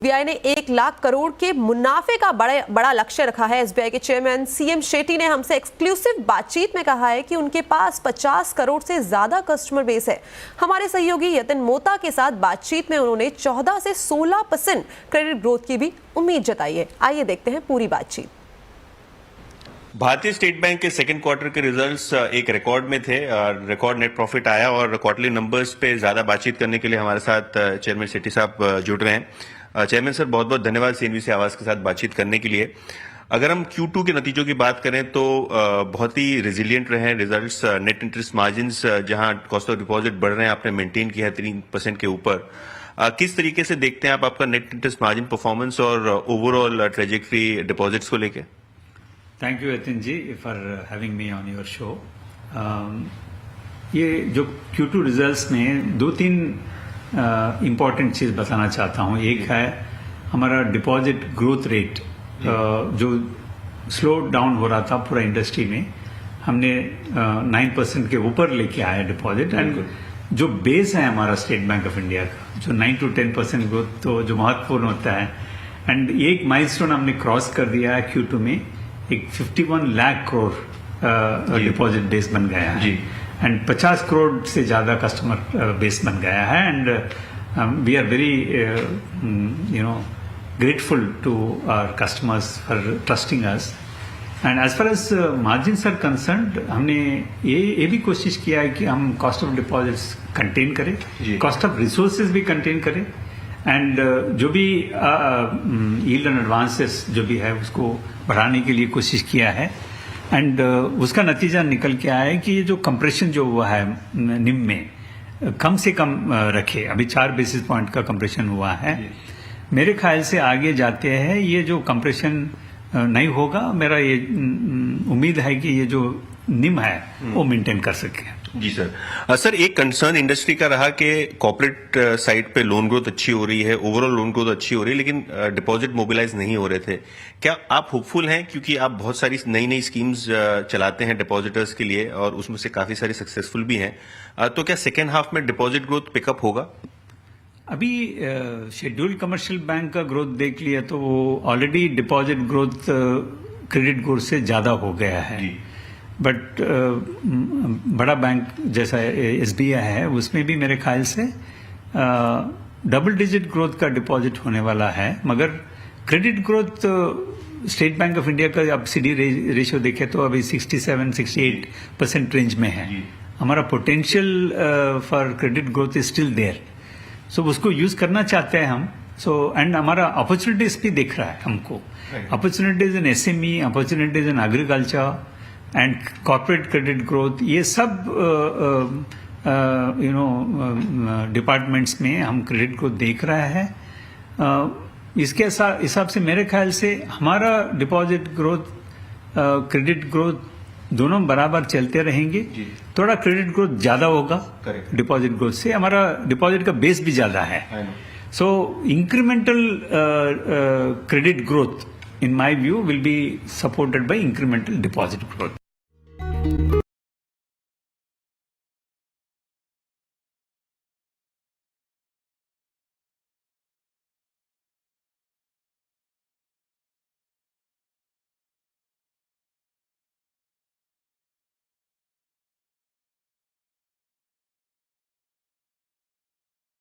SBI ने 1 लाख करोड़ के मुनाफे का बड़ा लक्ष्य रखा है। एसबीआई के चेयरमैन सीएम शेट्टी ने हमसे एक्सक्लूसिव बातचीत में कहा है कि उनके पास 50 करोड़ से ज्यादा कस्टमर बेस है। हमारे सहयोगी यतिन मोता के साथ बातचीत में उन्होंने 14 से 16% क्रेडिट ग्रोथ की भी उम्मीद जताई है। आइए देखते हैं पूरी बातचीत। भारतीय स्टेट बैंक के सेकंड क्वार्टर के रिजल्ट्स एक रिकॉर्ड में थे। रिकॉर्ड नेट प्रॉफिट आया और क्वार्टरली नंबर्स पे ज्यादा बातचीत करने के लिए हमारे साथ चेयरमैन शेट्टी साहब जुड़ रहे हैं। चेयरमैन सर, बहुत बहुत धन्यवाद सीएनबीसी आवाज के साथ बातचीत करने के लिए। अगर हम Q2 के नतीजों की बात करें तो बहुत ही रिजिलियंट रहे हैं रिजल्ट्स। नेट इंटरेस्ट मार्जिन्स जहां कॉस्ट ऑफ डिपॉजिट बढ़ रहे हैं, आपने मेंटेन किया है 3% के ऊपर। किस तरीके से देखते हैं आप आपका नेट इंटरेस्ट मार्जिन परफॉर्मेंस और ओवरऑल ट्रेजेक्ट्री डिपॉजिट्स को लेके? Thank you Yatin ji for having me on your show. ये जो Q2 रिजल्ट्स में 2-3 इम्पॉर्टेंट चीज बताना चाहता हूँ। एक है हमारा डिपॉजिट ग्रोथ रेट जो स्लो डाउन हो रहा था पूरा इंडस्ट्री में, हमने 9% के ऊपर लेके आया डिपॉजिट। एंड जो बेस है हमारा स्टेट बैंक ऑफ इंडिया का, जो 9 to 10% ग्रोथ तो जो महत्वपूर्ण होता है। एंड एक माइलस्टोन हमने क्रॉस कर दिया है Q2 में, एक 51 लाख करोड़ डिपॉजिट बेस बन गया है एंड 50 करोड़ से ज्यादा कस्टमर बेस बन गया है। And we are very grateful to our customers for trusting us. And as far as margins are concerned, हमने ये भी कोशिश किया है कि हम कॉस्ट ऑफ डिपॉजिट्स कंटेन करें, कॉस्ट ऑफ रिसोर्सेज भी कंटेन करें। एंड जो भी यील्ड एंड एडवांसेस जो भी है उसको बढ़ाने के लिए कोशिश किया है। एंड उसका नतीजा निकल के आया है कि ये जो कंप्रेशन जो हुआ है निम में, कम से कम रखे। अभी 4 बेसिस पॉइंट का कंप्रेशन हुआ है। मेरे ख्याल से आगे जाते हैं ये जो कंप्रेशन नहीं होगा। मेरा ये उम्मीद है कि ये जो निम है वो मेंटेन कर सके। जी सर। सर, एक कंसर्न इंडस्ट्री का रहा कि कॉर्पोरेट साइड पे लोन ग्रोथ अच्छी हो रही है, ओवरऑल लोन ग्रोथ अच्छी हो रही है, लेकिन डिपॉजिट मोबिलाइज नहीं हो रहे थे। क्या आप होपफुल हैं, क्योंकि आप बहुत सारी नई स्कीम्स चलाते हैं डिपॉजिटर्स के लिए और उसमें से काफी सारी सक्सेसफुल भी हैं, तो क्या सेकेंड हाफ में डिपॉजिट ग्रोथ पिकअप होगा? अभी शेड्यूल्ड कमर्शियल बैंक का ग्रोथ देख लिया तो वो already deposit growth credit growth से ज्यादा हो गया है। बट बड़ा बैंक जैसा एसबीआई है उसमें भी मेरे ख्याल से डबल डिजिट ग्रोथ का डिपॉजिट होने वाला है। मगर credit growth state bank of India का अब CD रेशियो देखे तो अभी 67-68% रेंज में है। हमारा potential for credit growth is still there, so उसको यूज करना चाहते हैं हम। सो एंड हमारा अपॉर्चुनिटीज भी दिख रहा है हमको, opportunities in SME, opportunities in agriculture and corporate credit growth. ये सब डिपार्टमेंट में हम क्रेडिट ग्रोथ देख रहे हैं। इसके हिसाब से मेरे ख्याल से हमारा डिपॉजिट ग्रोथ क्रेडिट ग्रोथ दोनों बराबर चलते रहेंगे। थोड़ा क्रेडिट ग्रोथ ज्यादा होगा डिपॉजिट ग्रोथ से, हमारा डिपॉजिट का बेस भी ज्यादा है। सो incremental credit growth in my view will be supported by incremental deposit growth.